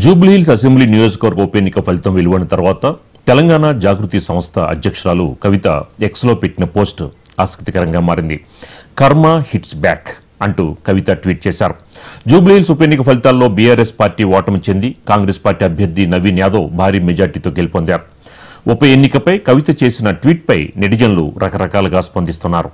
Jubilee Hills assembly నియోజకవర్గ ఉప ఎన్నిక ఫలితం వెలువడిన తర్వాత తెలంగాణ జాగృతి సంస్థ అధ్యక్షురాలు కవిత ఎక్స్లో పెట్టిన పోస్ట్ ఆసక్తికరంగా మారింది. కర్మ హిట్స్ బ్యాక్ అంటూ కవిత ట్వీట్ చేశారు. జూబ్లీహిల్స్ ఉప ఎన్నిక ఫలితాల్లో బీఆర్ఎస్ పార్టీ ఓటమి చెంది కాంగ్రెస్ పార్టీ అభ్యర్థి నవీన్ యాదవ్ భారీ మెజార్టీతో గెలుపొందారు. ఉప ఎన్నికపై కవిత చేసిన ట్వీట్పై నెటిజన్లు రకరకాలుగా స్పందిస్తున్నారు.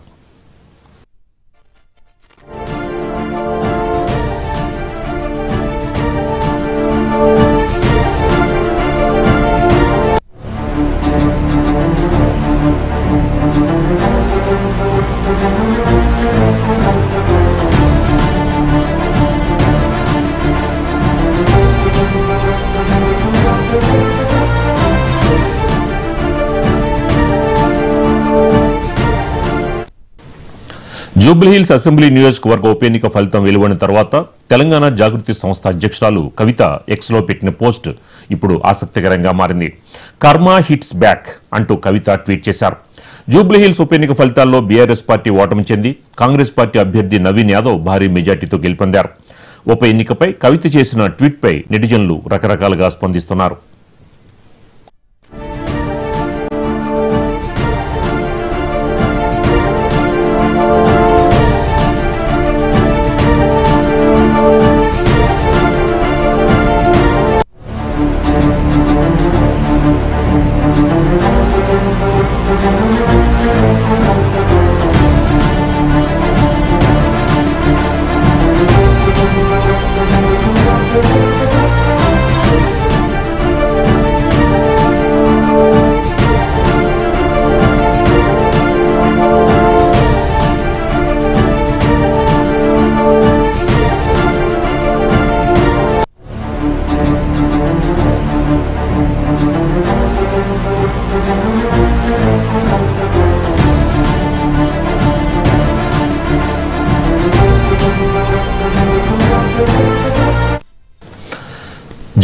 జూబ్లీహిల్స్ అసెంబ్లీ నియోజకవర్గ ఉప ఎన్నిక ఫలితం వెలువడిన తర్వాత తెలంగాణ జాగృతి సంస్థ అధ్యక్షురాలు కవిత ఎక్స్లో పెట్టిన పోస్ట్ ఇప్పుడు ఆసక్తికరంగా మారింది. కర్మ హిట్స్ బ్యాక్ అంటూ కవిత ట్వీట్ చేశారు. జూబ్లీహిల్స్ ఉప ఎన్నిక ఫలితాల్లో బీఆర్ఎస్ పార్టీ ఓటమి చెంది కాంగ్రెస్ పార్టీ అభ్యర్థి నవీన్ యాదవ్ భారీ మెజార్టీతో గెలుపొందారు. ఉప ఎన్నికపై కవిత చేసిన ట్వీట్పై నెటిజన్లు రకరకాలుగా స్పందిస్తున్నారు.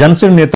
జనసేన నేత